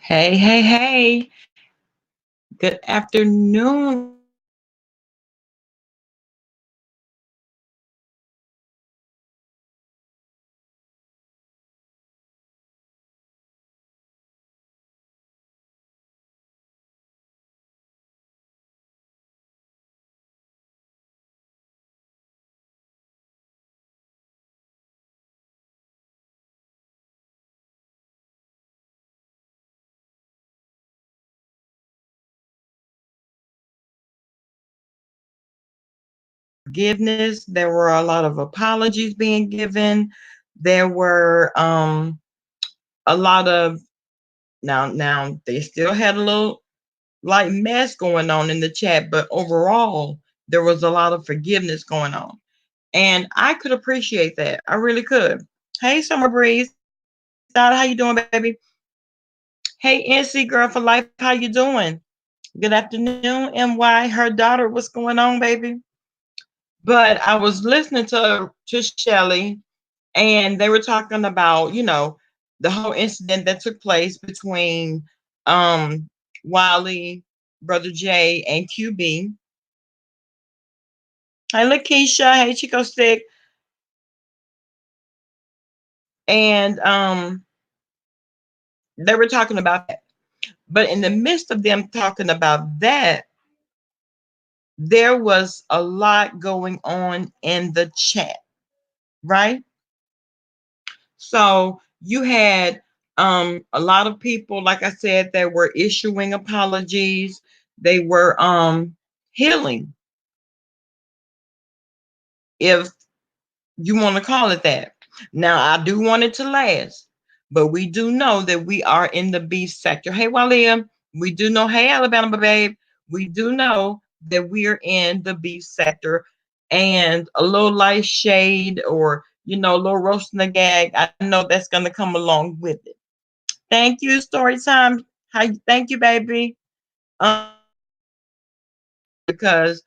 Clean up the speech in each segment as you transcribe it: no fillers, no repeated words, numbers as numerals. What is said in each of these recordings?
Hey, hey, hey. Good afternoon. Forgiveness. There were a lot of apologies being given. There were a lot of now they still had a little like mess going on in the chat, but overall there was a lot of forgiveness going on. And I could appreciate that. I really could. Hey, Summer Breeze. Dada, how you doing, baby? Hey, NC Girl for Life, how you doing? Good afternoon, MY. Her daughter, what's going on, baby? But I was listening to Shelly, and they were talking about the whole incident that took place between um Wiley, Brother Jay, and QB. Hey, Lakeisha. Hey, Chico Stick. And they were talking about that. But in the midst of them talking about that, there was a lot going on in the chat, right? So you had a lot of people, like I said, that were issuing apologies. They were healing, if you want to call it that. Now I do want it to last, but we do know that we are in the beef sector. Hey Walia, we do know, hey Alabama babe, we do know that we're in the beef sector, and a little light shade or a little roasting the gag. I know that's gonna come along with it. Thank you, story time. Thank you, baby. Because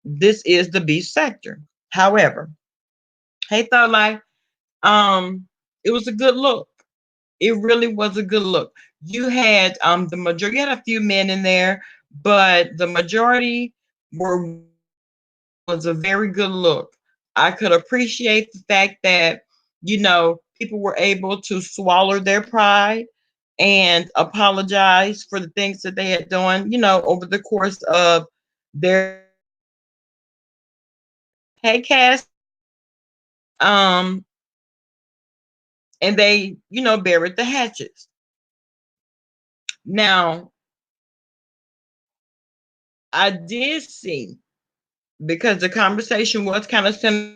this is the beef sector. However, hey Thought Life, it was a good look. It really was a good look. You had the majority, you had a few men in there, but the majority were was a very good look. I could appreciate the fact that people were able to swallow their pride and apologize for the things that they had done, over the course of their. Hey, Cass. Um, and they, buried the hatchets. Now, I did see, because the conversation was kind of similar.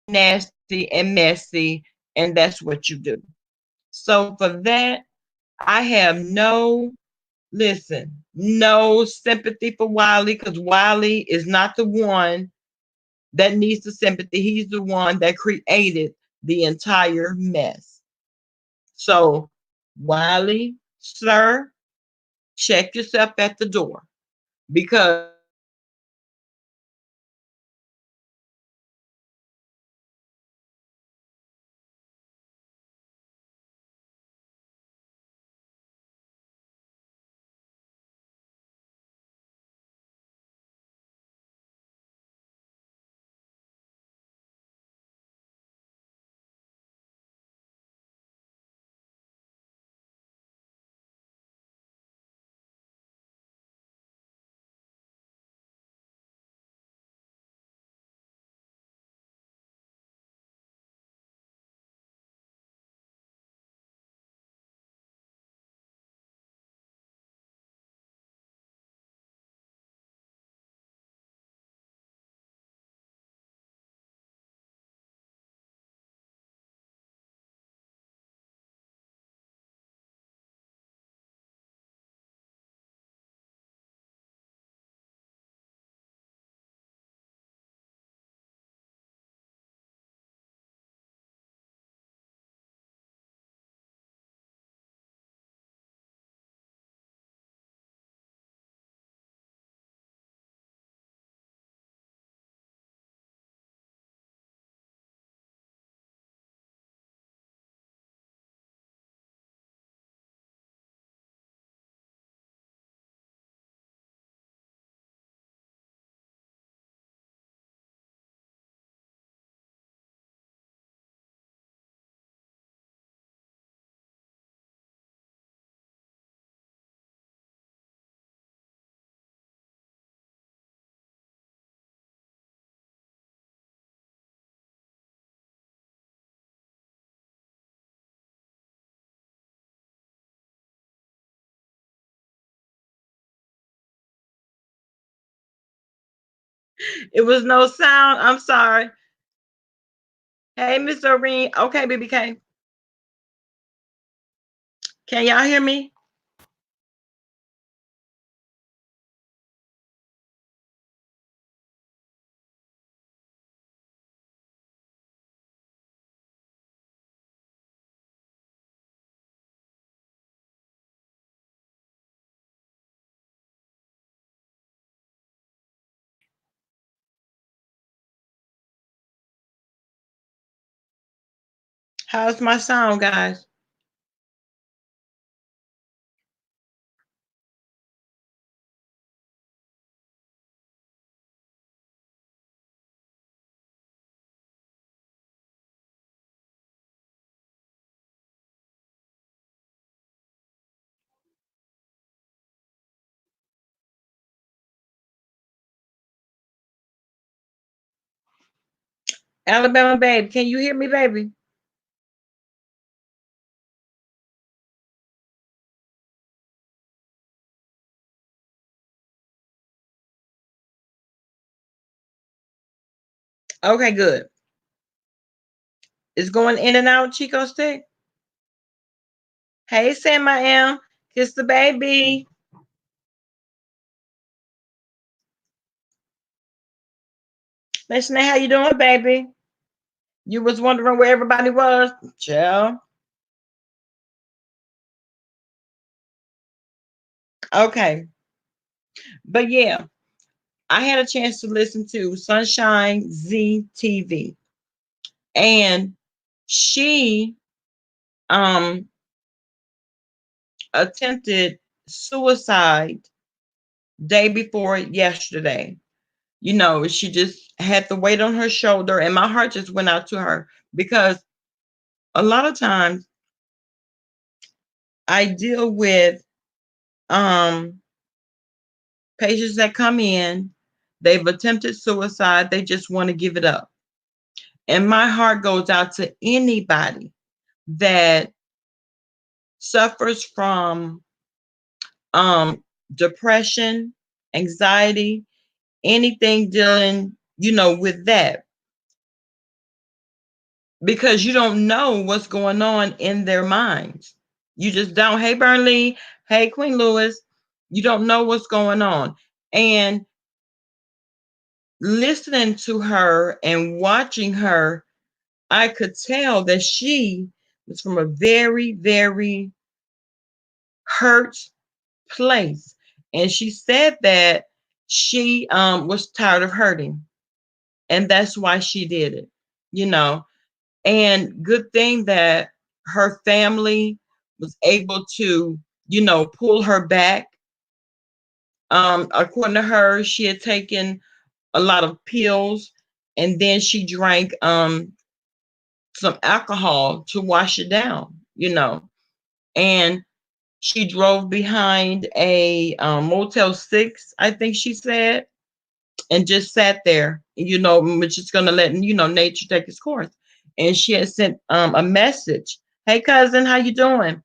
Nasty and messy, and that's what you do. So for that, I have no sympathy for Wiley, because Wiley is not the one that needs the sympathy. He's the one that created the entire mess. So, Wiley, sir, check yourself at the door, because It was no sound. I'm sorry. Hey, Miss Doreen. Okay, BBK. Can y'all hear me? How's my sound, guys? Alabama babe, can you hear me, baby? Okay, good. It's going in and out, Chico Stick. Hey, Sam, I am. Kiss the baby. Listen, how you doing, baby? You was wondering where everybody was, chill. Okay, but yeah, I had a chance to listen to Sunshine ZTV, and she um attempted suicide day before yesterday. You know, she just had the weight on her shoulder, and my heart just went out to her because a lot of times I deal with um patients that come in, they've attempted suicide, they just want to give it up. And my heart goes out to anybody that suffers from um depression, anxiety, anything dealing, with that, because you don't know what's going on in their minds. You just don't. Hey, Burnley. Hey, Queen Lewis. You don't know what's going on. And listening to her and watching her, I could tell that she was from a very, very hurt place. And she said that she was tired of hurting. And that's why she did it, you know. And good thing that her family was able to, pull her back. According to her, she had taken a lot of pills, and then she drank some alcohol to wash it down, And she drove behind a Motel 6, I think she said, and just sat there, we're just going to let, nature take its course. And she had sent a message. Hey, cousin, how you doing?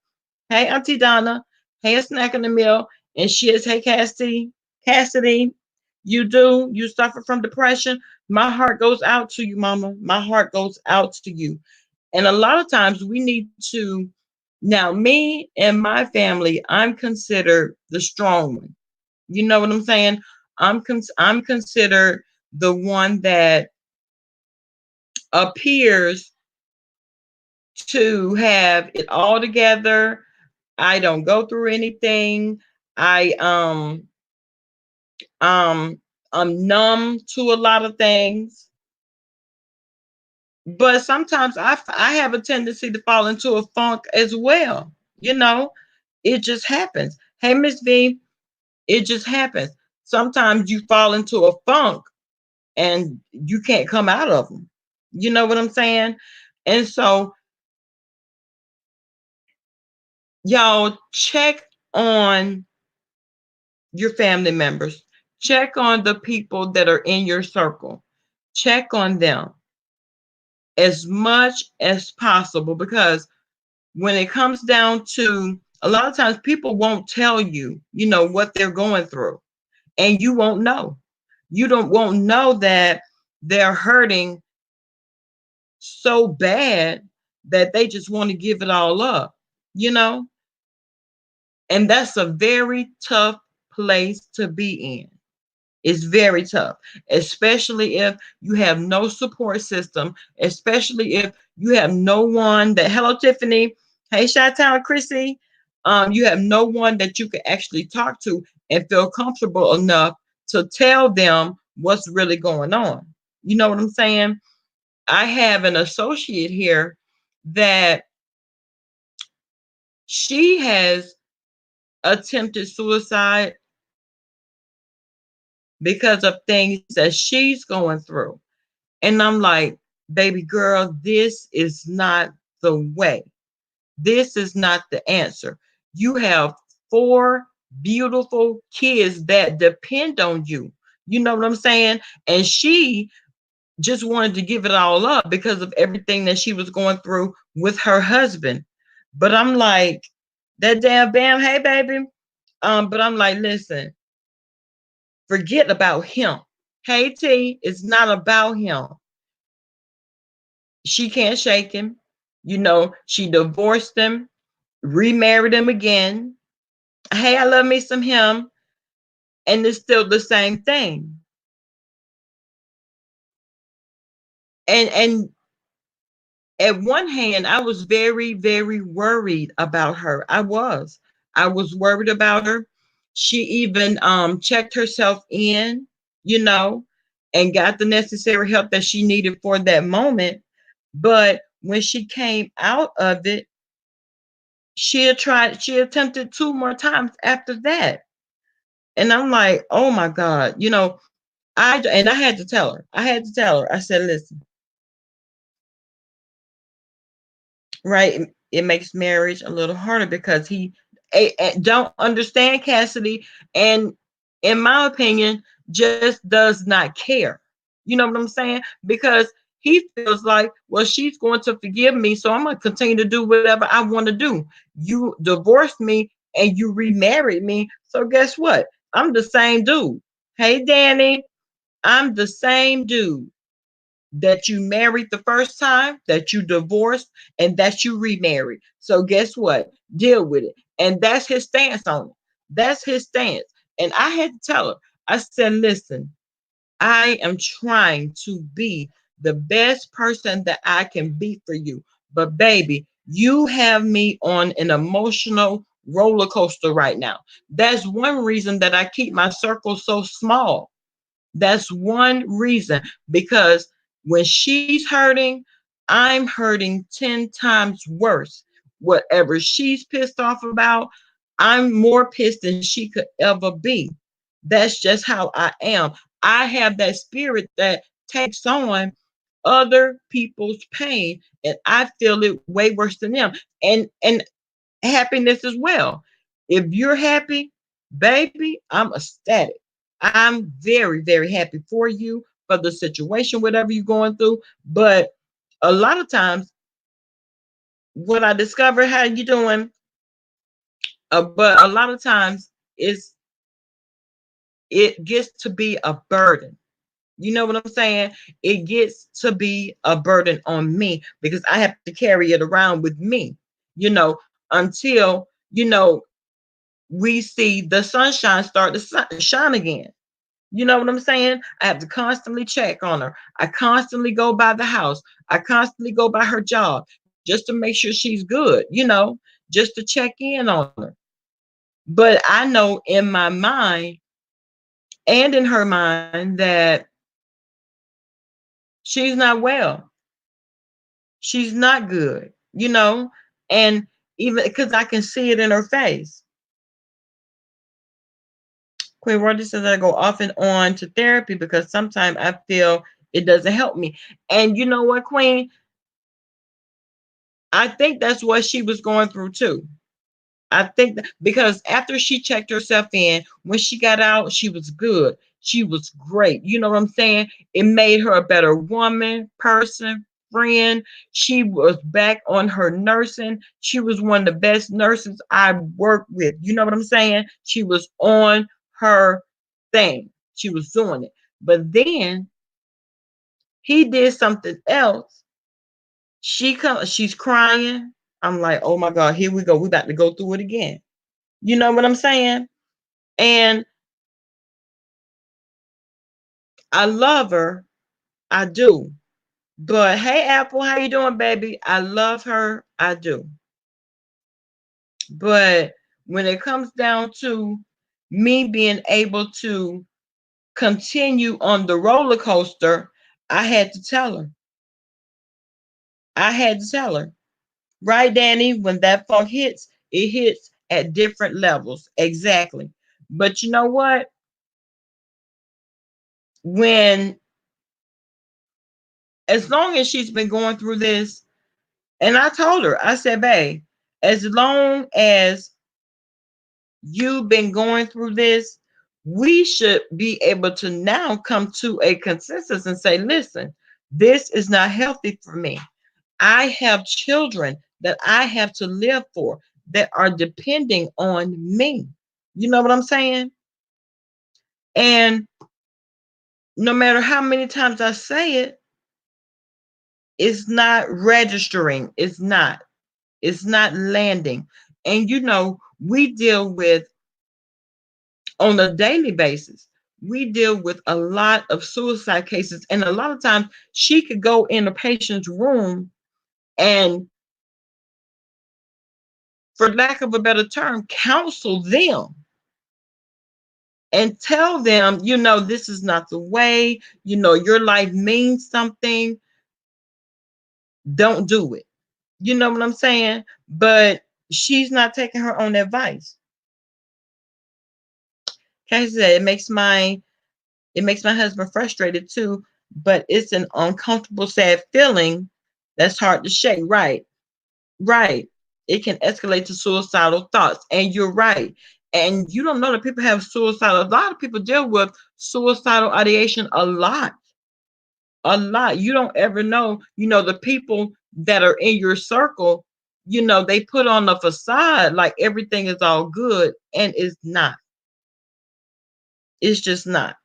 Hey, Auntie Donna. Hey, a snack in the meal. And she is, hey, Cassidy, you suffer from depression. My heart goes out to you, mama. My heart goes out to you. And a lot of times we need to, now me and my family, I'm considered the strong one. You know what I'm saying? I'm considered the one that appears to have it all together. I don't go through anything. I um I'm numb to a lot of things. But sometimes I have a tendency to fall into a funk as well. You know, it just happens. Hey, Miss V, it just happens. Sometimes you fall into a funk and you can't come out of them. You know what I'm saying? And so, y'all check on your family members, check on the people that are in your circle, check on them as much as possible, because when it comes down to, a lot of times people won't tell you, what they're going through, and you won't know. You don't won't know that they're hurting so bad that they just want to give it all up, you know? And that's a very tough place to be in. It's very tough, especially if you have no support system, especially if you have no one that, hello, Tiffany. Hey, Shout Town, Chrissy. You have no one that you can actually talk to and feel comfortable enough to tell them what's really going on. You know what I'm saying? I have an associate here that she has attempted suicide because of things that she's going through. And I'm like, baby girl, this is not the way. This is not the answer. You have four beautiful kids that depend on you. You know what I'm saying? And she just wanted to give it all up because of everything that she was going through with her husband. But I'm like, that damn bam, hey baby. But I'm like, listen, forget about him. Hey T, it's not about him. She can't shake him. You know, she divorced him, remarried him again. Hey, I love me some him. And it's still the same thing. And at one hand, I was very, very worried about her. I was worried about her. She even checked herself in, you know, and got the necessary help that she needed for that moment. But when she came out of it, she attempted two more times after that. And I'm like, oh my God, you know, I had to tell her. I said, listen, right? It makes marriage a little harder because don't understand Cassidy, and in my opinion, just does not care. You know what I'm saying? Because he feels like, well, she's going to forgive me, so I'm going to continue to do whatever I want to do. You divorced me and you remarried me, so guess what? I'm the same dude. Hey, Danny, I'm the same dude that you married the first time, that you divorced, and that you remarried. So guess what? Deal with it. And that's his stance on it. That's his stance. And I had to tell her, I said, listen, I am trying to be the best person that I can be for you. But baby, you have me on an emotional roller coaster right now. That's one reason that I keep my circle so small. That's one reason, because when she's hurting, I'm hurting 10 times worse. Whatever she's pissed off about, I'm more pissed than she could ever be. That's just how I am. I have that spirit that takes on other people's pain, and I feel it way worse than them. And happiness as well. If you're happy, baby, I'm ecstatic. I'm very, very happy for you, for the situation, whatever you're going through. But a lot of times, what I discover, how you doing? But a lot of times, it gets to be a burden. You know what I'm saying? It gets to be a burden on me because I have to carry it around with me. You know, until we see the sunshine start to shine again. You know what I'm saying? I have to constantly check on her. I constantly go by the house. I constantly go by her job just to make sure she's good, just to check in on her. But I know in my mind and in her mind that she's not well. She's not good, and even because I can see it in her face. Queen Rogers says I go off and on to therapy because sometimes I feel it doesn't help me. And you know what, Queen? I think that's what she was going through too. I think that because after she checked herself in, when she got out, she was good. She was great. You know what I'm saying? It made her a better woman, person, friend. She was back on her nursing. She was one of the best nurses I worked with. You know what I'm saying? She was on her thing. She was doing it. But then he did something else. She's crying. I'm like, oh my God, here we go. We about to go through it again. You know what I'm saying? And I love her. I do. But hey, Apple, how you doing, baby? I love her. I do. But when it comes down to me being able to continue on the roller coaster, I had to tell her. I had to tell her. Right, Danny? When that funk hits, it hits at different levels. Exactly. But you know what? When, as long as she's been going through this, and I told her, I said, babe, as long as you've been going through this, we should be able to now come to a consensus and say, listen, this is not healthy for me. I have children that I have to live for that are depending on me. You know what I'm saying? And no matter how many times I say it, it's not registering. It's not landing. And you know, we deal with on a daily basis. We deal with a lot of suicide cases, and a lot of times she could go in a patient's room and, for lack of a better term, counsel them and tell them, you know, this is not the way, you know, your life means something. Don't do it. You know what I'm saying? But she's not taking her own advice. Cassie said it makes my husband frustrated too, but it's an uncomfortable, sad feeling that's hard to shake. Right, right. It can escalate to suicidal thoughts. And you're right. And you don't know that people have suicidal, a lot of people deal with suicidal ideation a lot. A lot. You don't ever know, you know, the people that are in your circle, you know, they put on the facade like everything is all good, and it's not. It's just not.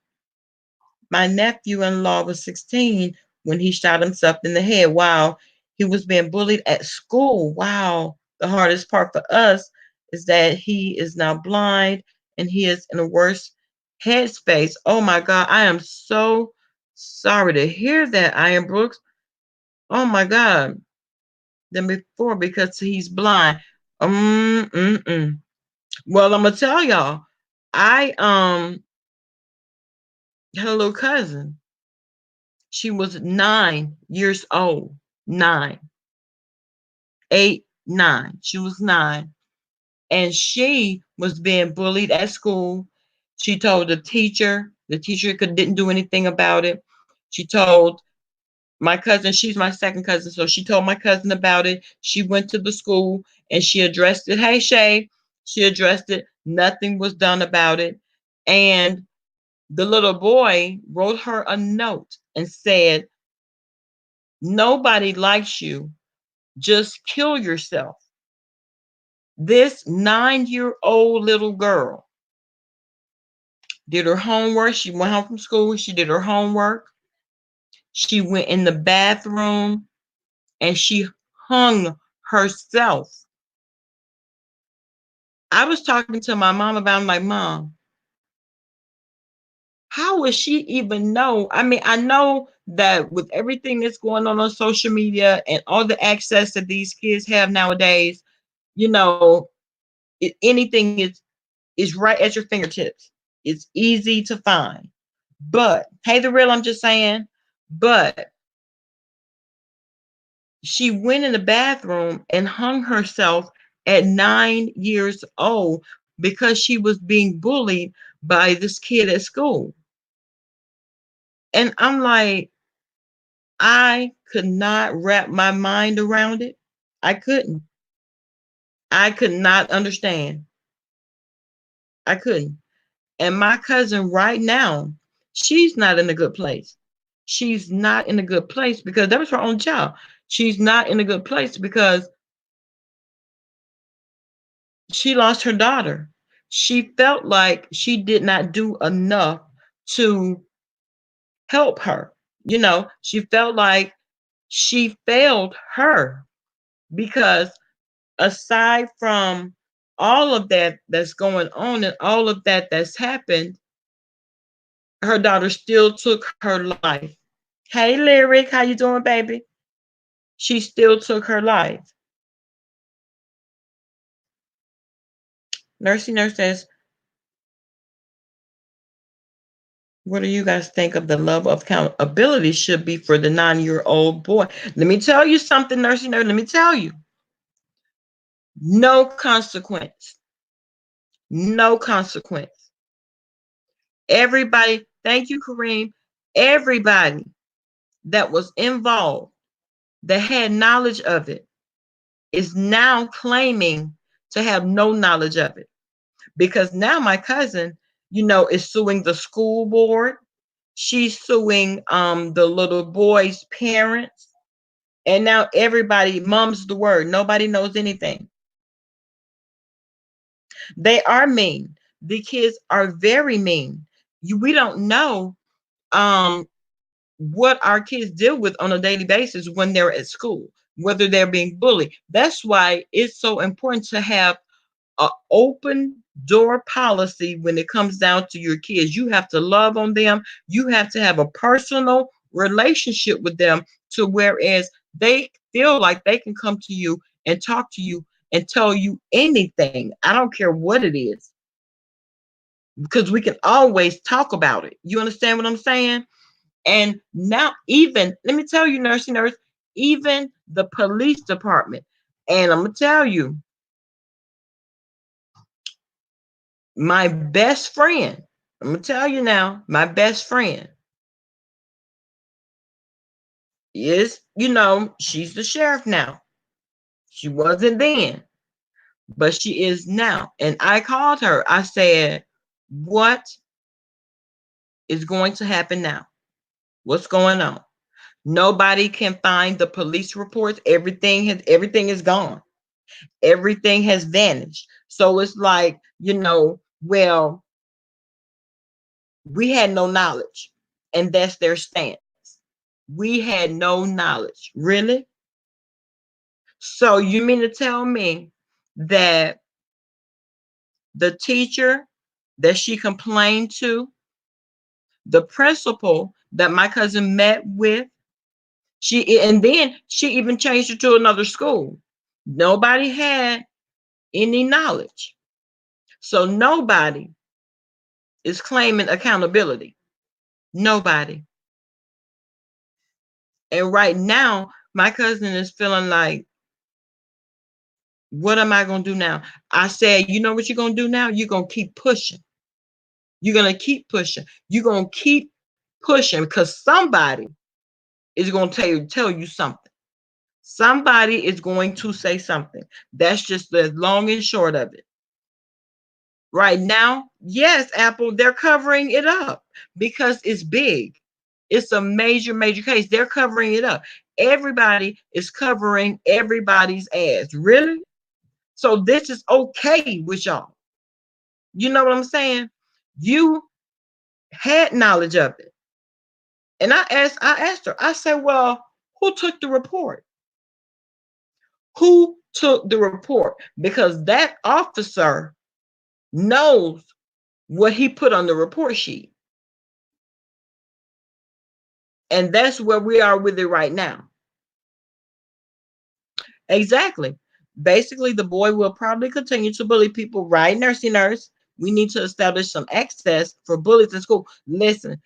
My nephew-in-law was 16 when he shot himself in the head while he was being bullied at school. Wow. The hardest part for us is that he is now blind and he is in a worse headspace. Oh my God. I am so sorry to hear that, Iron Brooks. Oh my God. Than before because he's blind. Mm. Well, I'm gonna tell y'all, I had a little cousin. She was 9 years old. 9, 8, 9. She was 9. And she was being bullied at school. She told the teacher didn't do anything about it. She told my cousin, she's my second cousin, so she told my cousin about it. She went to the school and she addressed it. Hey, Shay, she addressed it. Nothing was done about it. And the little boy wrote her a note and said, nobody likes you. Just kill yourself. This 9-year-old little girl did her homework. She went home from school. She did her homework. She went in the bathroom and she hung herself. I was talking to my mom about it. I'm like, Mom, how would she even know? I mean, I know that with everything that's going on social media and all the access that these kids have nowadays, you know, anything is right at your fingertips. It's easy to find. But hey, the real, I'm just saying, but she went in the bathroom and hung herself at 9 years old because she was being bullied by this kid at school. And I'm like, I could not wrap my mind around it. I couldn't. I could not understand. I couldn't. And my cousin right now, she's not in a good place. She's not in a good place because that was her own child. She's not in a good place because she lost her daughter. She felt like she did not do enough to help her. She felt like she failed her because aside from all of that that's going on and all of that that's happened, her daughter still took her life. Hey, Lyric, how you doing, baby? She still took her life. Nursey Nurse says, what do you guys think of the level of accountability should be for the 9-year-old boy? Let me tell you something, Nursey Nurse. Let me tell you. No consequence. No consequence. Everybody, thank you, Kareem. Everybody that was involved, that had knowledge of it, is now claiming to have no knowledge of it. Because now my cousin, is suing the school board. She's suing the little boy's parents. And now everybody mum's the word. Nobody knows anything. They are mean. The kids are very mean. We don't know what our kids deal with on a daily basis when they're at school, whether they're being bullied. That's why it's so important to have an open door policy when it comes down to your kids. You have to love on them. You have to have a personal relationship with them to whereas they feel like they can come to you and talk to you and tell you anything. I don't care what it is because we can always talk about it. You understand what I'm saying? And now, even, let me tell you, Nursey Nurse, even the police department, and I'm going to tell you, my best friend, I'm going to tell you now, my best friend is, she's the sheriff now. She wasn't then, but she is now. And I called her. I said, what is going to happen now? What's going on? Nobody can find the police reports. Everything is gone. Everything has vanished. So it's like, well, we had no knowledge. And that's their stance. We had no knowledge. Really? So you mean to tell me that the teacher that she complained to, the principal that my cousin met with, and then she even changed it to another school. Nobody had any knowledge. So nobody is claiming accountability. Nobody. And right now, my cousin is feeling like, what am I going to do now? I said, you know what you're going to do now? You're going to keep pushing. You're going to keep pushing. You're going to keep pushing because somebody is going to tell you something. Somebody is going to say something. That's just the long and short of it. Right now, yes, Apple, they're covering it up because it's big. It's a major, major case. They're covering it up. Everybody is covering everybody's ass. Really? So this is okay with y'all. You know what I'm saying? You had knowledge of it. And I asked her, I said, well, who took the report? Who took the report? Because that officer knows what he put on the report sheet. And that's where we are with it right now. Exactly. Basically, the boy will probably continue to bully people, right, Nursey Nurse? We need to establish some access for bullies in school. Listen,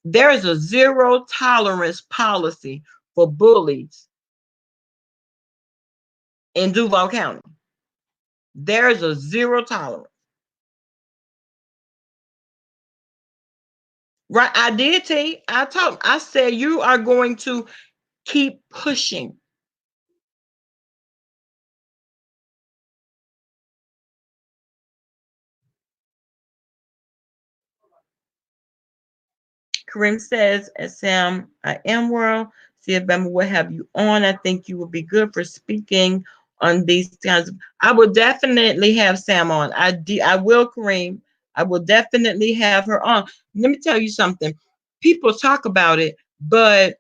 there is a zero tolerance policy for bullies in Duval County. There is a zero tolerance. Right, I did, T. I told him, I said, you are going to keep pushing. Kareem says, Sam, I am world. See if Bama will have you on. I think you would be good for speaking on these kinds of. I will definitely have Sam on. I will, Kareem. I will definitely have her on. Let me tell you something. People talk about it, but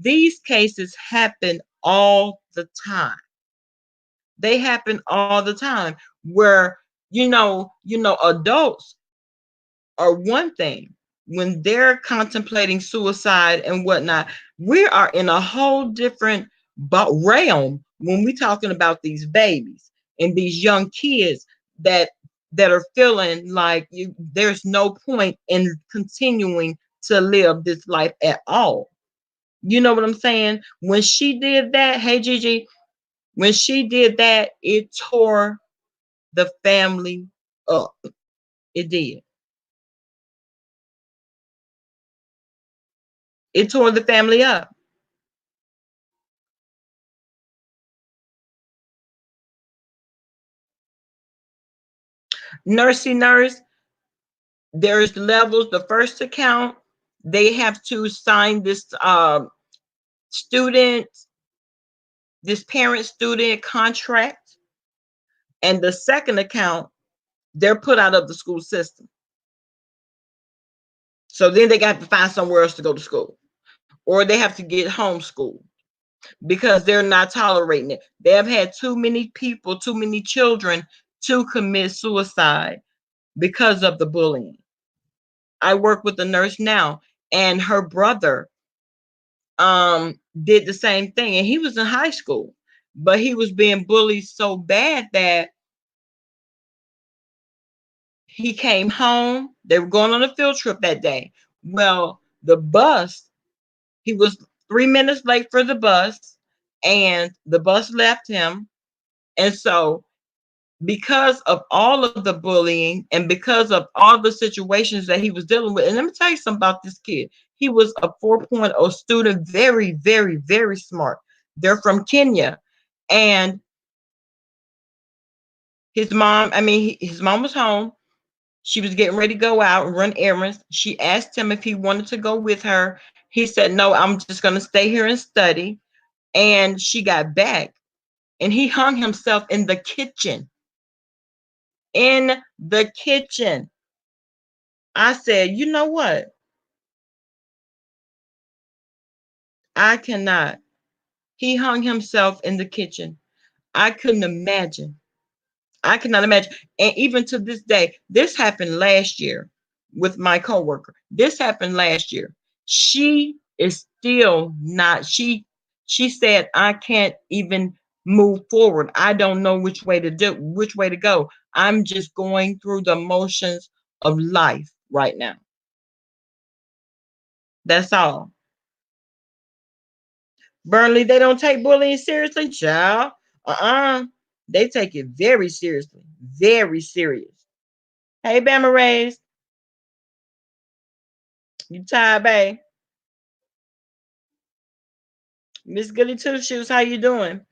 these cases happen all the time. They happen all the time where, adults are one thing. When they're contemplating suicide and whatnot, we are in a whole different realm when we're talking about these babies and these young kids that are feeling like there's no point in continuing to live this life at all. You know what I'm saying? When she did that, hey Gigi, when she did that, it tore the family up. It did. It tore the family up. Nursey nurse, there's levels. The first account, they have to sign this student, this parent student contract. And the second account, they're put out of the school system. So then they got to find somewhere else to go to school, or they have to get homeschooled because they're not tolerating it. They have had too many people, too many children to commit suicide because of the bullying. I work with a nurse now, and her brother did the same thing, and he was in high school, but he was being bullied so bad that he came home. They were going on a field trip that day. Well, the bus, he was 3 minutes late for the bus, and the bus left him. And so, because of all of the bullying and because of all the situations that he was dealing with, and let me tell you something about this kid. He was a 4.0 student, very, very, very smart. They're from Kenya. And his mom was home. She was getting ready to go out and run errands. She asked him if he wanted to go with her. He said, "No, I'm just going to stay here and study." And she got back, and he hung himself in the kitchen. In the kitchen. I said, "You know what? I cannot." He hung himself in the kitchen. I couldn't imagine. I cannot imagine. And even to this day, this happened last year with my coworker. This happened last year. She is still not, she said, "I can't even move forward. I don't know which way to go. I'm just going through the motions of life right now." That's all. Burnley, they don't take bullying seriously, child. Uh-uh. They take it very seriously. Very serious. Hey, Bama Rays. You tired, babe? Miss Goody Two Shoes, how you doing?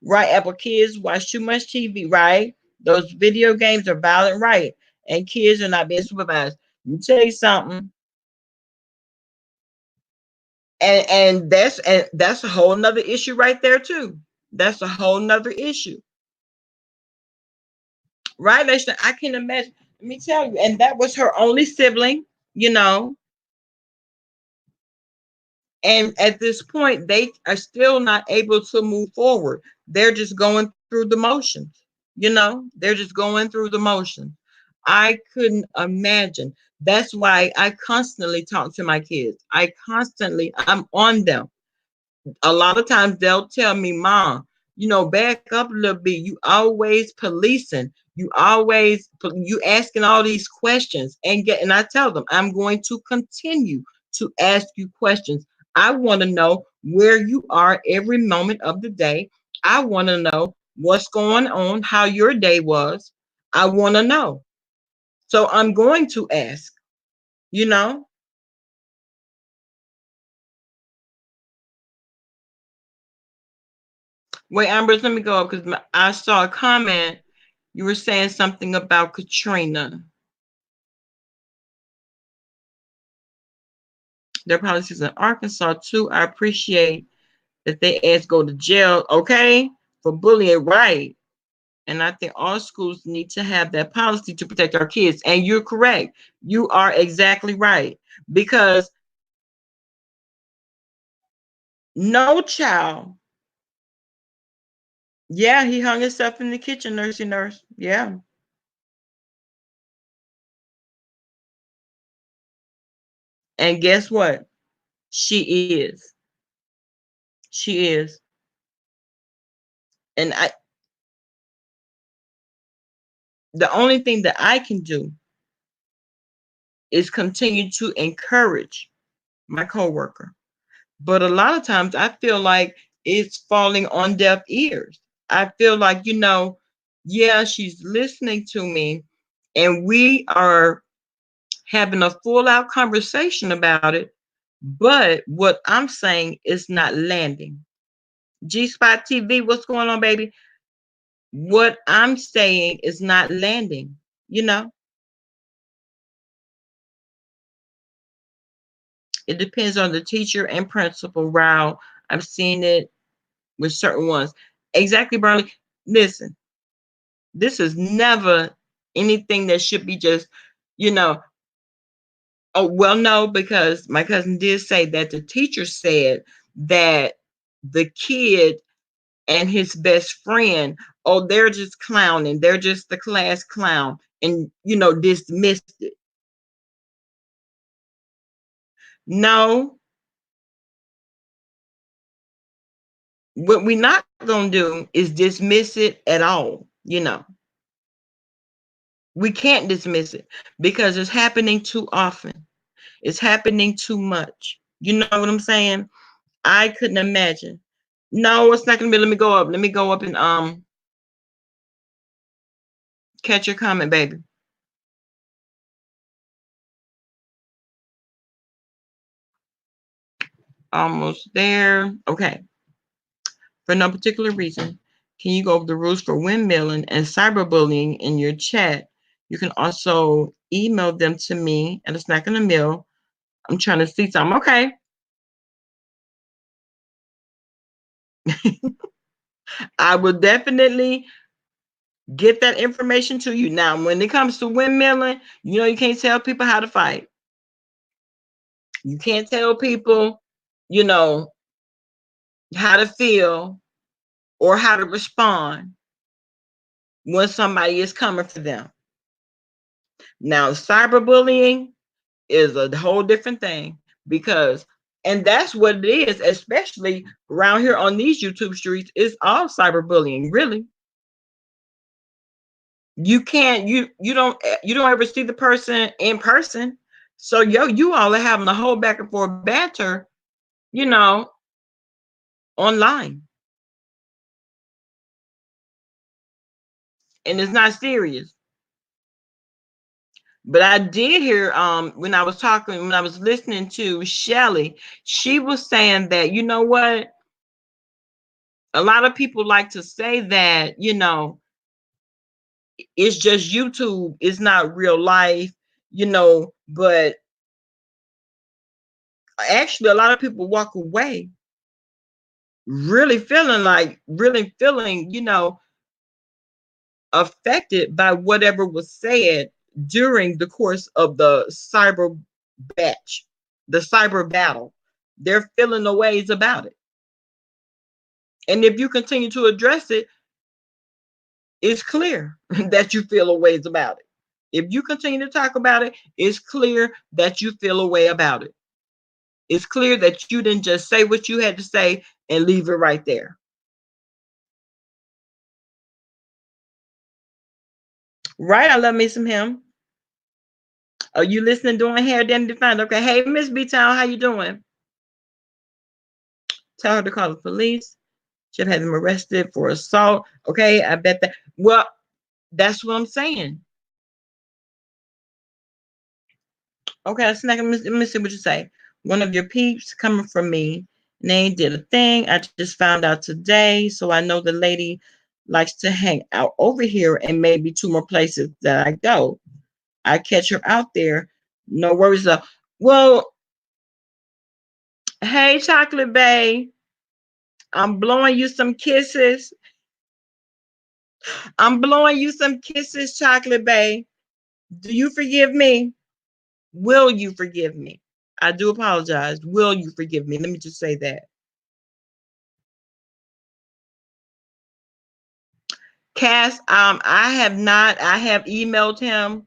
Right, Apple, kids watch too much TV, right? Those video games are violent, right? And kids are not being supervised. Let me tell you something. And that's a whole nother issue right there, too. That's a whole nother issue. Right, Lester? I can imagine. Let me tell you, and that was her only sibling, you know. And at this point, they are still not able to move forward. They're just going through the motions, they're just going through the motions. I couldn't imagine. That's why I constantly talk to my kids. I'm on them. A lot of times they'll tell me, "Mom, back up a little bit. You always policing. You asking all these questions." And I tell them, "I'm going to continue to ask you questions. I want to know where you are every moment of the day. I want to know what's going on, how your day was. I want to know. So I'm going to ask, you know." Wait, Amber, let me go up because I saw a comment. You were saying something about Katrina. Their policies in Arkansas too. I appreciate that they ask go to jail, okay, for bullying, right? And I think all schools need to have that policy to protect our kids. And you're correct. You are exactly right. Because no child, yeah, he hung himself in the kitchen, nursey nurse. Yeah. And guess what? She is. She is. And the only thing that I can do is continue to encourage my coworker. But a lot of times I feel like it's falling on deaf ears. I feel like, yeah, she's listening to me and we are having a full out conversation about it. But what I'm saying is not landing. G Spot TV, what's going on, baby? What I'm saying is not landing, you know? It depends on the teacher and principal route. I've seen it with certain ones. Exactly, Bernie. Listen, this is never anything that should be just, you know, oh, well, no, because my cousin did say that the teacher said that the kid and his best friend, oh, they're just clowning. They're just the class clown and, dismissed it. No, what we're not going to do is dismiss it at all. We can't dismiss it because it's happening too often. It's happening too much. You know what I'm saying? I couldn't imagine. No, it's not gonna be. Let me go up. Let me go up and catch your comment, baby. Almost there. Okay. For no particular reason, can you go over the rules for windmilling and cyberbullying in your chat? You can also email them to me at a snack and a meal. I'm trying to see something. Okay. I will definitely get that information to you. Now, when it comes to windmilling, you can't tell people how to fight. You can't tell people, you know, how to feel or how to respond when somebody is coming for them. Now, cyberbullying is a whole different thing because, and that's what it is, especially around here on these YouTube streets, it's all cyberbullying, really. You can't, you don't ever see the person in person. So, you all are having a whole back and forth banter, you know, online. And it's not serious. But I did hear when I was listening to Shelly, she was saying that, you know what? A lot of people like to say that, it's just YouTube, it's not real life, but actually a lot of people walk away really feeling, affected by whatever was said during the course of the batch, the cyber battle. They're feeling the ways about it. And if you continue to address it, it's clear that you feel a ways about it. If you continue to talk about it, it's clear that you feel a way about it. It's clear that you didn't just say what you had to say and leave it right there. Right? I love me some him. Are you listening doing hair then defined? Okay. Hey, Miss B Town, how you doing? Tell her to call the police. Should have him arrested for assault. Okay, I bet that. Well, that's what I'm saying. Okay, let me see what you say. One of your peeps coming from me. They did a thing. I just found out today, so I know the lady likes to hang out over here and maybe two more places that I go. I catch her out there. No worries though. Well, hey, Chocolate Bay. I'm blowing you some kisses. I'm blowing you some kisses, Chocolate Bay. Do you forgive me? Will you forgive me? I do apologize. Will you forgive me? Let me just say that. Cass, I have not. I have emailed him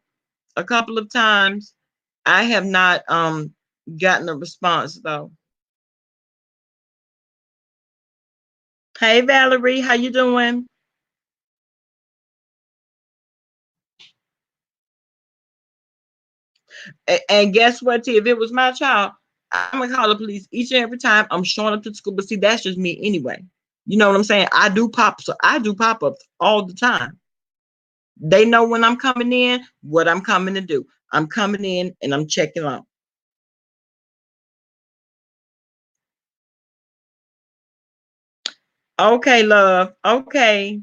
a couple of times. I have not gotten a response though. Hey Valerie, how you doing? And guess what, T? If it was my child, I'm gonna call the police each and every time I'm showing up to the school. But see, that's just me anyway. You know what I'm saying? I do pop ups all the time. They know when I'm coming in, what I'm coming to do. I'm coming in and I'm checking out. Okay, love. Okay.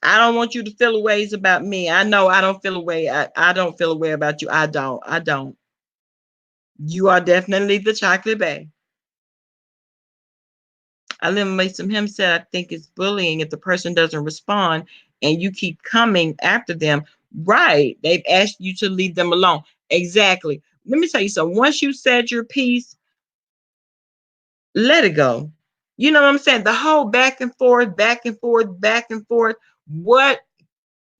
I don't want you to feel a ways about me. I know I don't feel a way. I don't feel a way about you. I don't. I don't. You are definitely the chocolate bay. I live in some him said I think it's bullying if the person doesn't respond and you keep coming after them. Right. They've asked you to leave them alone. Exactly. Let me tell you something. Once you said your piece, let it go. You know what I'm saying? The whole back and forth, back and forth, back and forth. What?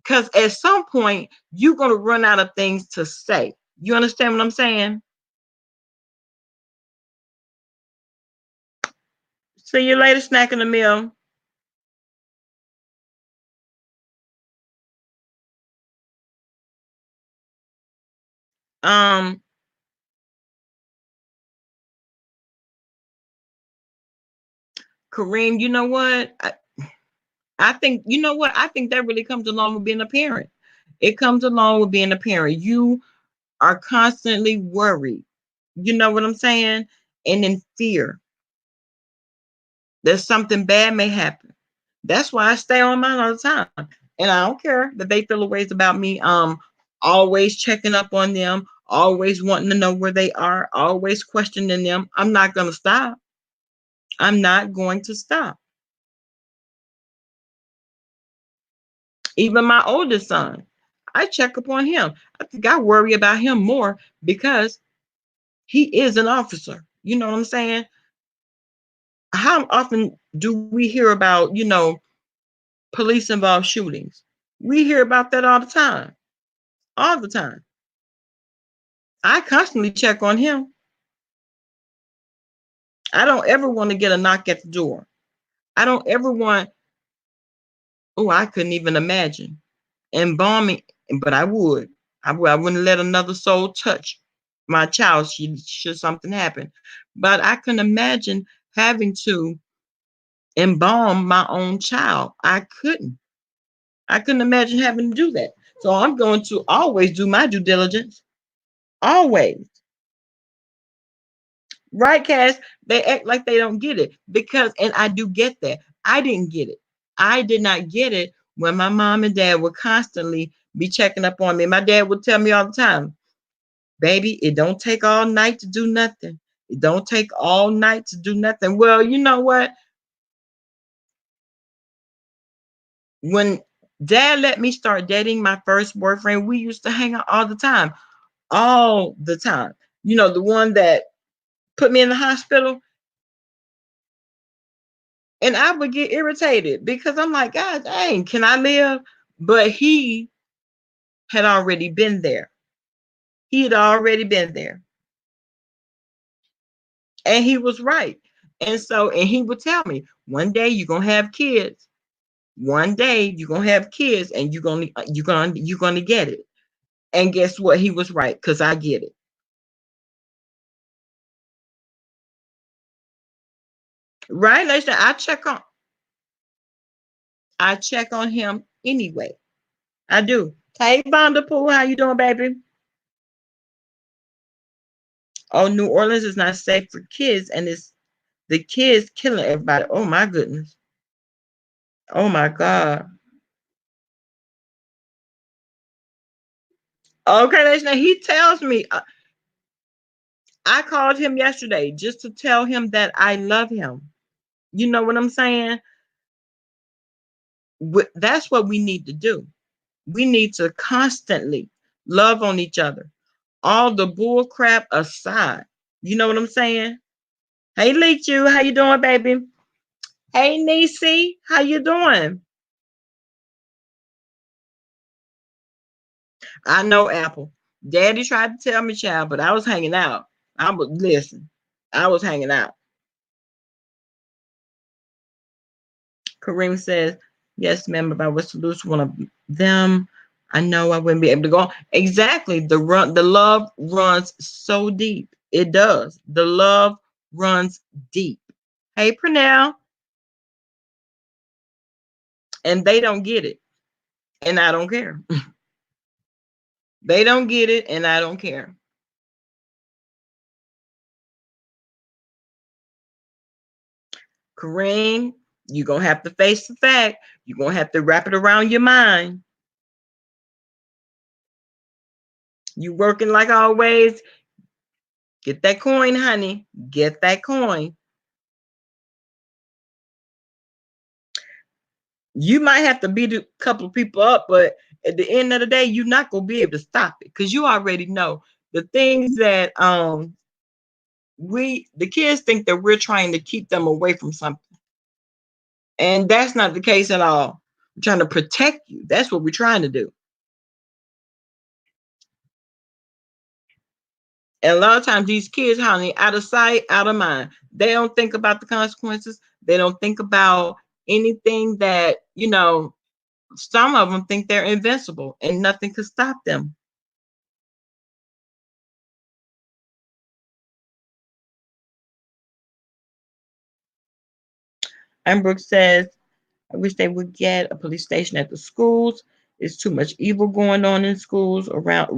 Because at some point, you're going to run out of things to say. You understand what I'm saying? See you later, snack in the meal. Um, Kareem, you know what? I think, you know what? I think that really comes along with being a parent. It comes along with being a parent. You are constantly worried. You know what I'm saying? And in fear that something bad may happen. That's why I stay on mine all the time. And I don't care that they feel ways about me. Always checking up on them, always wanting to know where they are, always questioning them. I'm not gonna stop. I'm not going to stop. Even my oldest son, I check upon him. I think I worry about him more because he is an officer. You know what I'm saying? How often do we hear about, police involved shootings? We hear about that all the time. All the time. I constantly check on him. I don't ever want to get a knock at the door. I don't ever want, oh, I couldn't even imagine embalming, but I would. I wouldn't let another soul touch my child should something happen. But I couldn't imagine having to embalm my own child. I couldn't. I couldn't imagine having to do that. So I'm going to always do my due diligence. Always. Right, Cass? They act like they don't get it because, and I do get that. I didn't get it. I did not get it when my mom and dad would constantly be checking up on me. My dad would tell me all the time, baby, it don't take all night to do nothing. It don't take all night to do nothing. Well, you know what? When dad let me start dating my first boyfriend, we used to hang out all the time. All the time. The one that put me in the hospital. And I would get irritated because I'm like, God dang, can I live? But he had already been there. He had already been there. And he was right. And he would tell me, one day you're gonna have kids. One day you're gonna have kids and you're gonna get it. And guess what? He was right, because I get it. Right? Listen, I check on him anyway. I do. Hey Vanderpool, how you doing, baby? Oh, New Orleans is not safe for kids, and it's the kids killing everybody. Oh my goodness. Oh my God. Okay, now he tells me. I called him yesterday just to tell him that I love him. You know what I'm saying? That's what we need to do. We need to constantly love on each other. All the bull crap aside. You know what I'm saying? Hey Leechu, how you doing, baby? Hey Nisi, how you doing? I know Apple. Daddy tried to tell me, child, but I was hanging out. I was listen. I was hanging out. Kareem says, yes, ma'am, if I was to lose one of them, I know I wouldn't be able to go on. Exactly. The love runs so deep. It does. The love runs deep. Hey, Pernell. And they don't get it. And I don't care. They don't get it, and I don't care. Kareem, you're going to have to face the fact. You're going to have to wrap it around your mind. You working like always. Get that coin, honey. Get that coin. You might have to beat a couple of people up, but at the end of the day, you're not going to be able to stop it because you already know the things that the kids think that we're trying to keep them away from something. And that's not the case at all. We're trying to protect you. That's what we're trying to do. And a lot of times these kids, honey, out of sight, out of mind. They don't think about the consequences. They don't think about anything that, some of them think they're invincible and nothing could stop them. And Brooke says, I wish they would get a police station at the schools. It's too much evil going on in schools around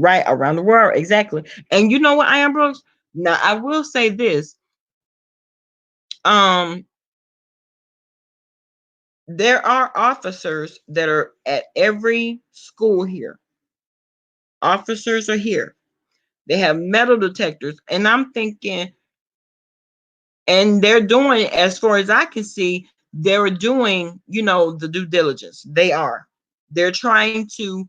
the world. Exactly. And you know what, I am Brooks? Now I will say this. There are officers that are at every school here. Officers are here. They have metal detectors. And I'm thinking, and they're doing, as far as I can see, they're doing, the due diligence. They are. They're trying to,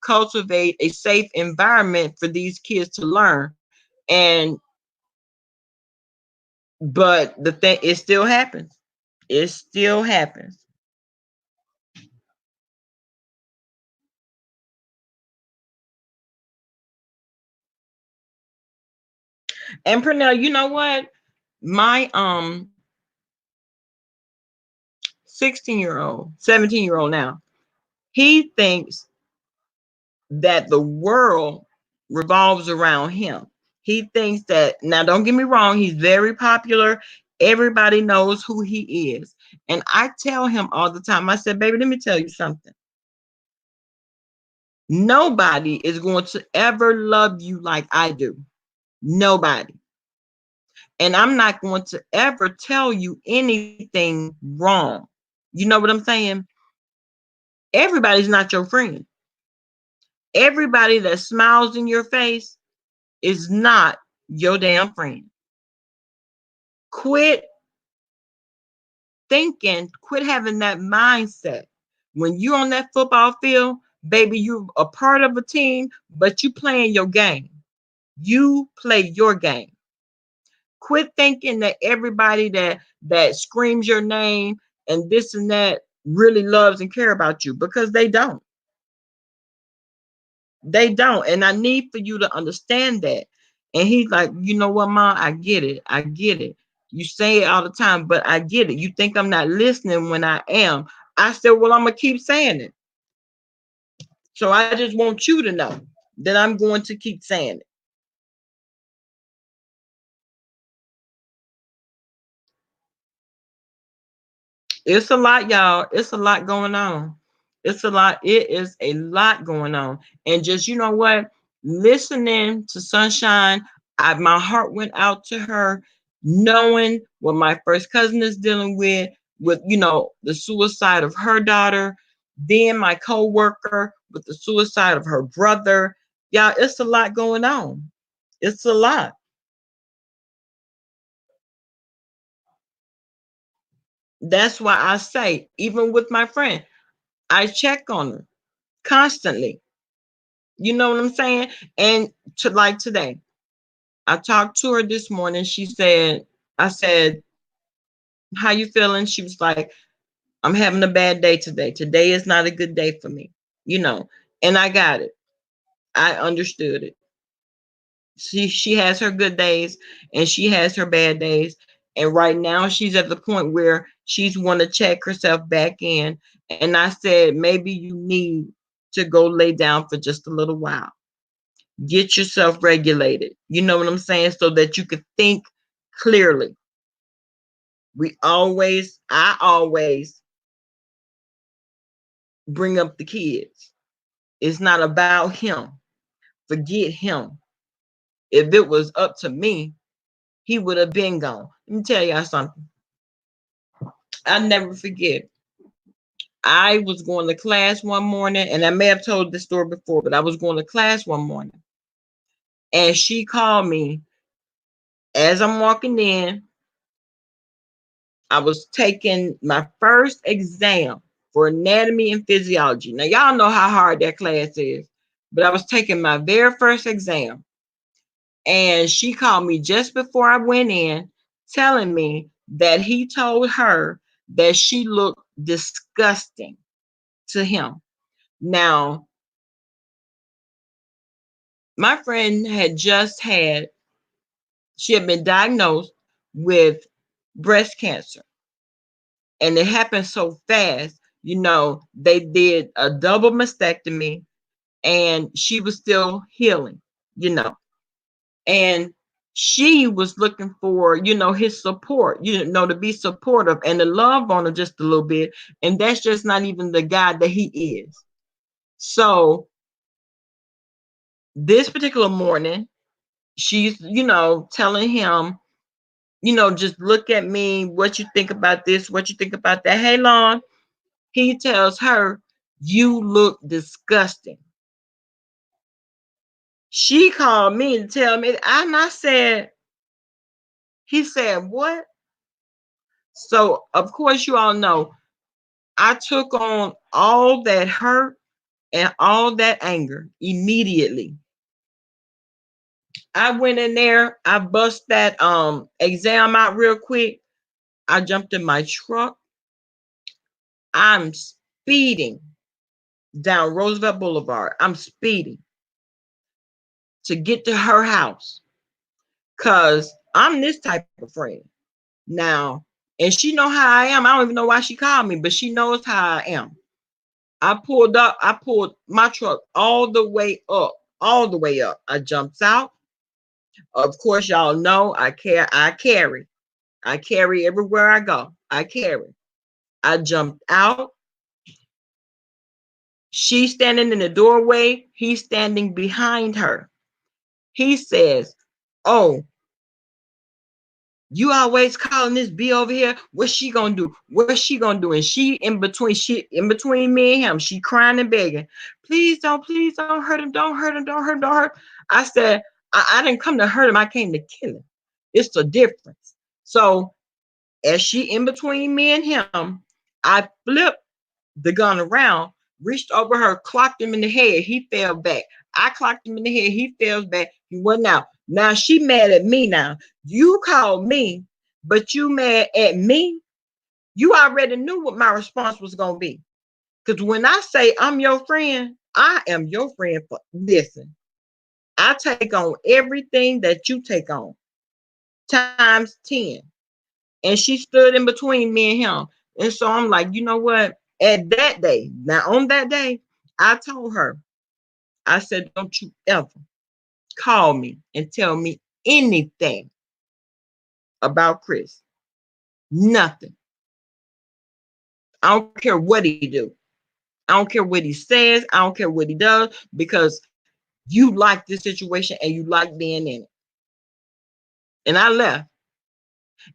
cultivate a safe environment for these kids to learn. And, but the thing, it still happens. It still happens. And Pernell, you know what? My 16-year-old, 17-year-old now, he thinks that the world revolves around him. He thinks that, now don't get me wrong, he's very popular. Everybody knows who he is. And I tell him all the time, I said, baby, let me tell you something. Nobody is going to ever love you like I do. Nobody. And I'm not going to ever tell you anything wrong. You know what I'm saying? Everybody's not your friend. Everybody that smiles in your face is not your damn friend. Quit thinking, quit having that mindset. When you're on that football field, baby, you're a part of a team, but you playing your game. You play your game. Quit thinking that everybody that screams your name and this and that really loves and care about you, because they don't. They don't. And I need for you to understand that. And he's like, you know what, Mom? I get it. I get it. You say it all the time, but I get it. You think I'm not listening when I am. I said, well, I'm going to keep saying it. So I just want you to know that I'm going to keep saying it. It's a lot, y'all. It's a lot going on. It's a lot. It is a lot going on. And just, you know what? Listening to Sunshine, my heart went out to her, knowing what my first cousin is dealing with, the suicide of her daughter, then my co-worker with the suicide of her brother. Y'all, it's a lot going on. It's a lot. That's why I say, even with my friend, I check on her constantly. You know what I'm saying? And to like today, I talked to her this morning. She said, I said, how you feeling? She was like, I'm having a bad day today. Today is not a good day for me. You know, and I got it. I understood it. She has her good days and she has her bad days. And right now she's at the point where she's want to check herself back in. And I said, maybe you need to go lay down for just a little while. Get yourself regulated. You know what I'm saying? So that you could think clearly. I always bring up the kids. It's not about him. Forget him. If it was up to me, he would have been gone. Let me tell y'all something. I never forget. I was going to class one morning, and I may have told this story before, but I was going to class one morning, and she called me as I'm walking in. I was taking my first exam for anatomy and physiology. Now, y'all know how hard that class is, but I was taking my very first exam, and she called me just before I went in, telling me that he told her that she looked disgusting to him. Now, my friend she had been diagnosed with breast cancer, and it happened so fast. They did a double mastectomy, and she was still healing, you know, and she was looking for, his support, to be supportive and to love on her just a little bit. And that's just not even the guy that he is. So this particular morning, she's, telling him, just look at me, what you think about this, what you think about that. Hey, Lon, he tells her, you look disgusting. She called me to tell me, and I said, he said, what? So, of course, you all know, I took on all that hurt and all that anger immediately. I went in there, I bust that exam out real quick. I jumped in my truck. I'm speeding down Roosevelt Boulevard. I'm speeding to get to her house because I'm this type of friend now, and she know how I am. I don't even know why she called me, but she knows how I am. I pulled up. I pulled my truck all the way up, all the way up. I jumped out. Of course, y'all know I carry. I carry everywhere I go. I carry. I jumped out. She's standing in the doorway. He's standing behind her. He says, "Oh, you always calling this B over here. What's she gonna do? What's she gonna do?" And she in between me and him. She crying and begging, please don't hurt him. Don't hurt him. Don't hurt him. Don't hurt him. I said, I didn't come to hurt him. I came to kill him. It's a difference. So as she in between me and him, I flipped the gun around, reached over her, clocked him in the head. He fell back. I clocked him in the head. He fell back. He went out. Now she mad at me now. You called me, but you mad at me. You already knew what my response was going to be. Because when I say I'm your friend, I am your friend for listen. I take on everything that you take on times 10. And she stood in between me and him. And so I'm like, you know what? At that day, now on that day, I told her, I said, don't you ever call me and tell me anything about Chris. Nothing. I don't care what he do. I don't care what he says. I don't care what he does because you like this situation and you like being in it. And I left.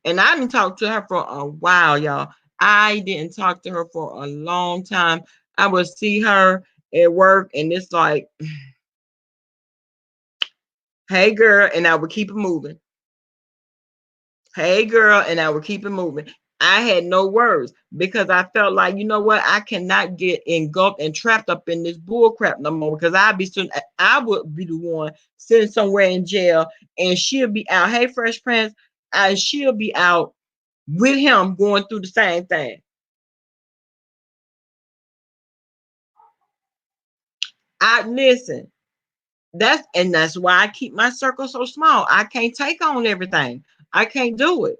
And I didn't talk to her for a while, y'all. I didn't talk to her for a long time. I would see her at work and it's like, hey girl, and I would keep it moving. Hey girl, and I would keep it moving. I had no words because I felt like, you know what, I cannot get engulfed and trapped up in this bull crap no more, because I would be the one sitting somewhere in jail and she'll be out. Hey, Fresh Prince, she'll be out with him going through the same thing. I listen. That's why I keep my circle so small. I can't take on everything. I can't do it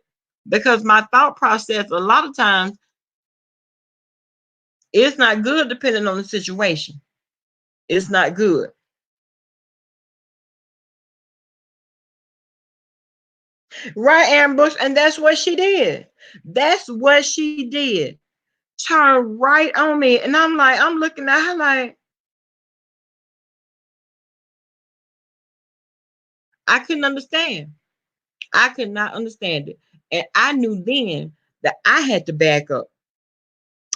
because my thought process a lot of times it's not good depending on the situation. It's not good. Right, Ambush, and that's what she did. That's what she did. Turned right on me, and I'm like, I'm looking at her like I couldn't understand. I could not understand it, and I knew then that I had to back up.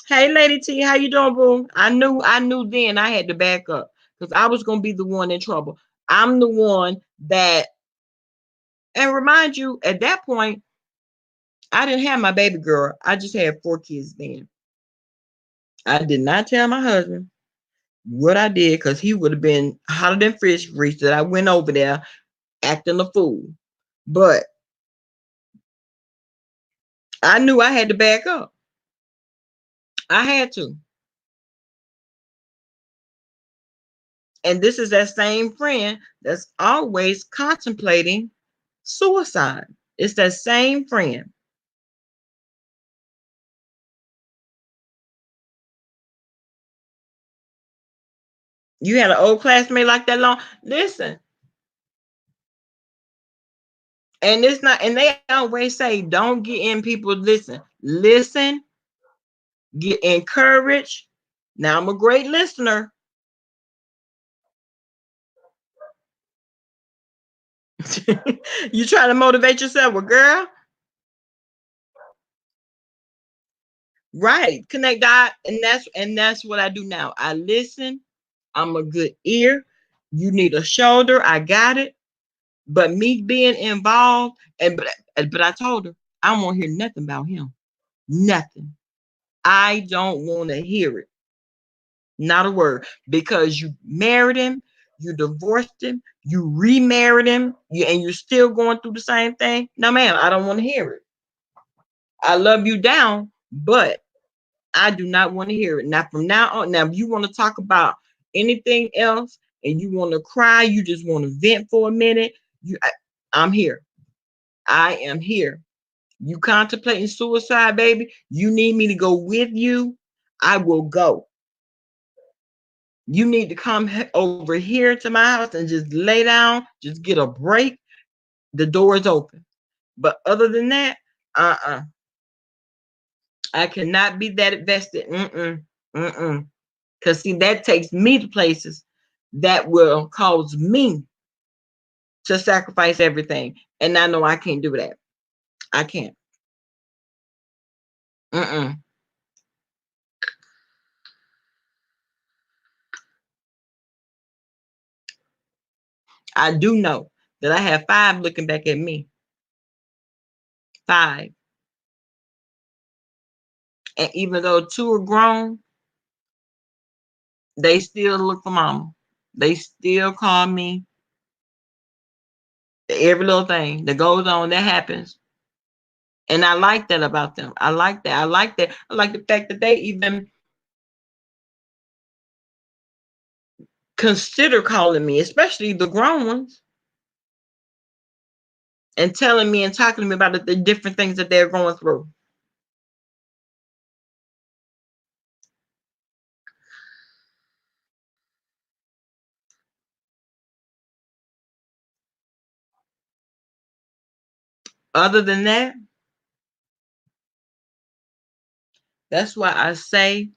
Hey, Lady T, how you doing, boo? I knew then I had to back up because I was gonna be the one in trouble. I'm the one that, and remind you, at that point, I didn't have my baby girl. I just had 4 kids then. I did not tell my husband what I did because he would have been hotter than fish grease that I went over there acting a fool. But I knew I had to back up. I had to. And this is that same friend that's always contemplating suicide. It's that same friend. You had an old classmate like that long. Listen, and it's not, and they always say, don't get in people. Listen, get encouraged. Now I'm a great listener. You try to motivate yourself, well, girl, right? Connect dot, and that's what I do now. I listen. I'm a good ear. You need a shoulder. I got it. But me being involved, but I told her I don't want to hear nothing about him. Nothing. I don't want to hear it. Not a word. Because you married him, you divorced him, you remarried him, and you're still going through the same thing. No, ma'am, I don't want to hear it. I love you down, but I do not want to hear it. Now, from now on, now, if you want to talk about anything else and you want to cry, you just want to vent for a minute, I'm here. I am here. You contemplating suicide, baby? You need me to go with you? I will go. You need to come over here to my house and just lay down, just get a break. The door is open. But other than that, uh-uh. I cannot be that invested. Mm-mm. Mm-mm. Because see, that takes me to places that will cause me to sacrifice everything. And I know I can't do that. I can't. Mm-mm. I do know that I have 5 looking back at me. 5. And even though 2 are grown, they still look for mama. They still call me every little thing that goes on that happens. And I like that about them. I like that. I like that. I like the fact that they even consider calling me, especially the grown ones, and telling me and talking to me about the different things that they're going through. Other than that, that's why I say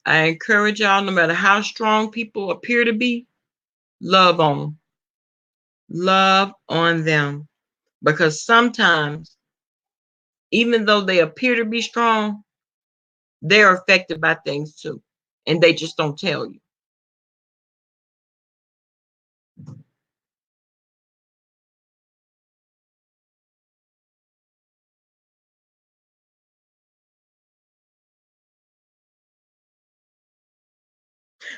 I encourage y'all, no matter how strong people appear to be, love on them. Love on them. Because sometimes, even though they appear to be strong, they're affected by things too. And they just don't tell you.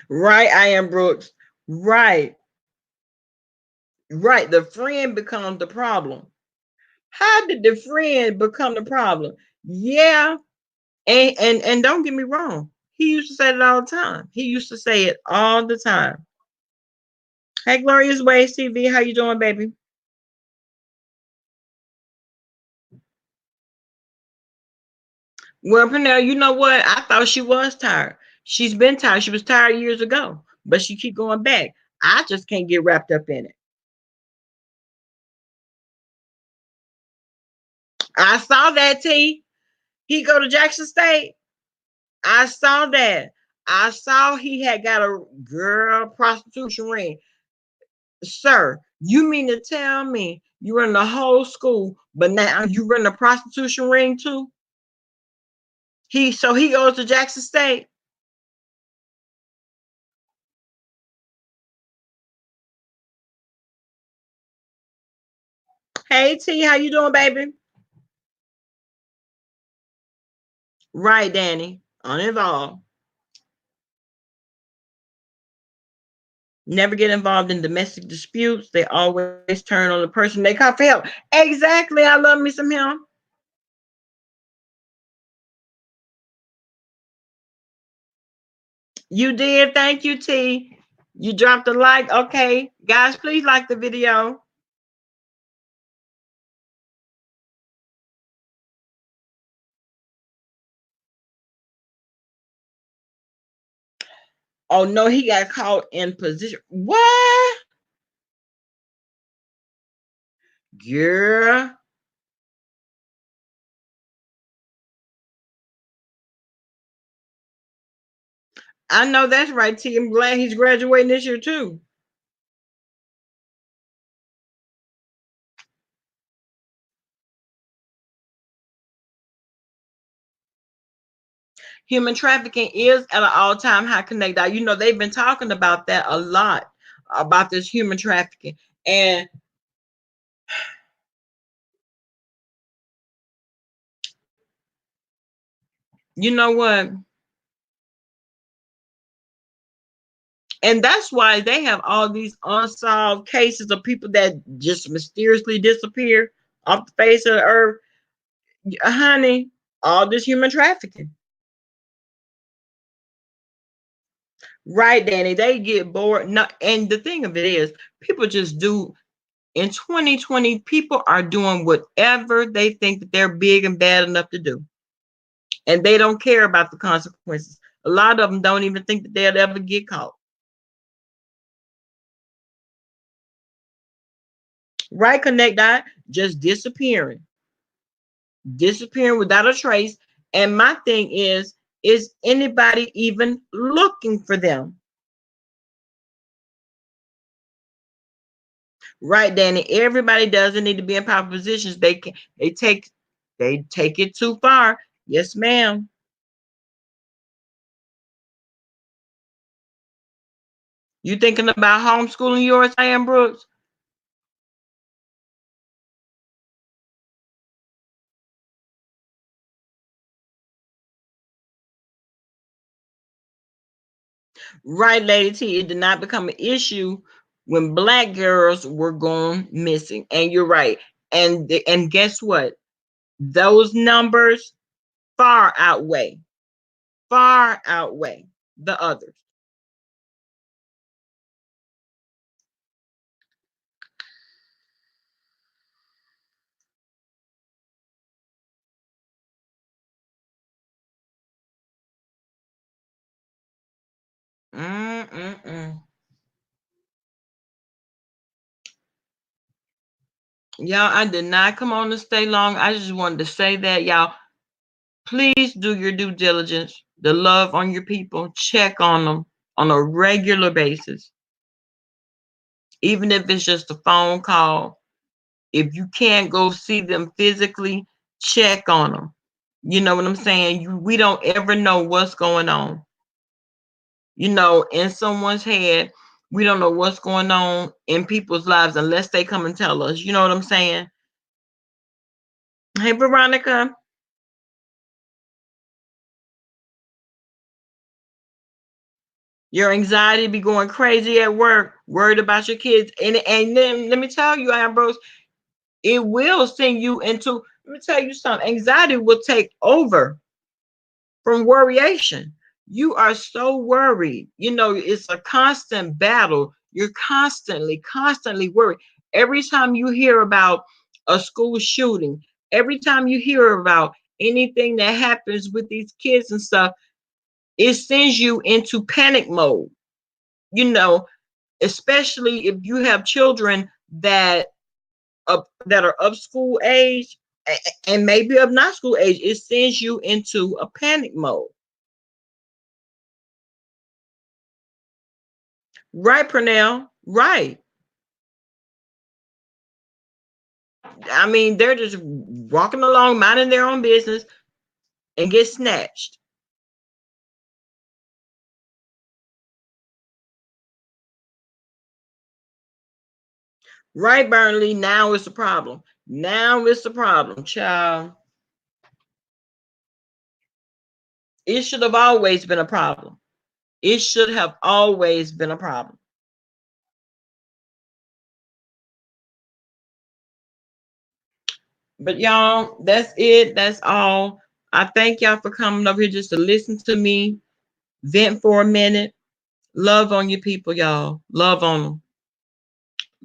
Right, I am Brooks. Right, right. The friend becomes the problem. How did the friend become the problem? Yeah, and don't get me wrong. He used to say it all the time. He used to say it all the time. Hey, Glorious Ways TV, how you doing, baby? Well, Pernell, you know what? I thought she was tired. She's been tired. She was tired years ago, but she keep going back. I just can't get wrapped up in it. I saw that T. He go to Jackson State. I saw that. I saw he had got a girl prostitution ring. Sir, you mean to tell me you run the whole school, but now you run a prostitution ring too? He goes to Jackson State. Hey T, how you doing, baby? Right, Danny. Uninvolved. Never get involved in domestic disputes. They always turn on the person they call for help. Exactly. I love me some him. You did. Thank you, T. You dropped a like. Okay. Guys, please like the video. Oh no, he got caught in position. What? Girl. I know that's right, T. I'm glad he's graduating this year too. Human trafficking is at an all-time high. Connect out. You know, they've been talking about that a lot, about this human trafficking. And you know what? And that's why they have all these unsolved cases of people that just mysteriously disappear off the face of the earth. Honey, all this human trafficking. Right, Danny. They get bored. No, and the thing of it is, people just do in 2020, people are doing whatever they think that they're big and bad enough to do. And they don't care about the consequences. A lot of them don't even think that they'll ever get caught. Right, Connect Dot, just disappearing without a trace. And my thing is anybody even looking for them? Right, Danny. Everybody doesn't need to be in power positions. They take it too far. Yes, ma'am. You thinking about homeschooling yours, Sam Brooks? Right, Lady T. It did not become an issue when black girls were gone missing. And you're right. And guess what? Those numbers far outweigh, far outweigh the others. Mm-mm-mm. Y'all, I did not come on to stay long. I just wanted to say that, y'all. Please do your due diligence, the love on your people, check on them on a regular basis, even if it's just a phone call. If you can't go see them physically, check on them. You know what I'm saying? We don't ever know what's going on. In someone's head, we don't know what's going on in people's lives unless they come and tell us. You know what I'm saying? Hey, Veronica. Your anxiety be going crazy at work, worried about your kids. And then let me tell you, Ambrose, it will send you into, let me tell you something, anxiety will take over from worryation. You are so worried. You know, it's a constant battle. You're constantly worried. Every time you hear about a school shooting, every time you hear about anything that happens with these kids and stuff, it sends you into panic mode. You know, especially if you have children that are of school age and maybe of not school age, it sends you into a panic mode. Right, Pernell. Right. I mean, they're just walking along, minding their own business, and get snatched. Right, Burnley. Now it's a problem. Now it's a problem, child. It should have always been a problem. It should have always been a problem. But y'all, that's it. That's all. I thank y'all for coming over here just to listen to me vent for a minute. Love on your people, y'all. Love on them.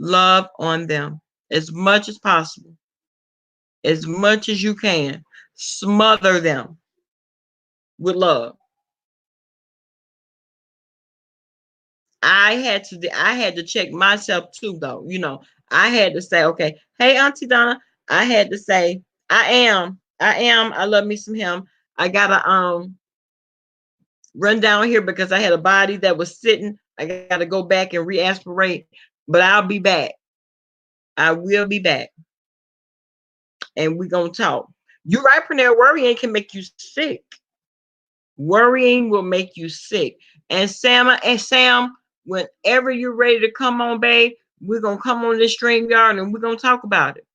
Love on them as much as possible, as much as you can. Smother them with love. I had to check myself too, though. You know, I had to say, okay, hey, Auntie Donna, I had to say, I love me some him. I gotta run down here because I had a body that was sitting. I gotta go back and reaspirate, but I'll be back. I will be back, and we're gonna talk. You're right, Pernell. Worrying can make you sick. Worrying will make you sick. And Sam, whenever you're ready to come on, babe, we're gonna come on this stream yard and we're gonna talk about it.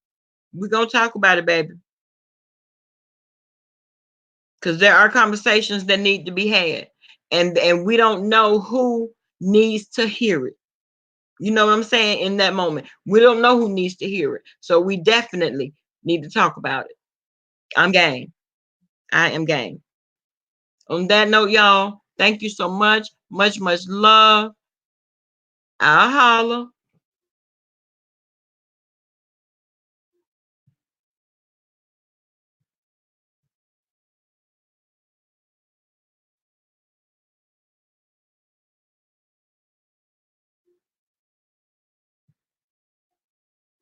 We're gonna talk about it, baby. Because there are conversations that need to be had. And we don't know who needs to hear it. You know what I'm saying? In that moment. We don't know who needs to hear it. So we definitely need to talk about it. I'm game. I am game. On that note, y'all, thank you so much. Much love. I'll holla.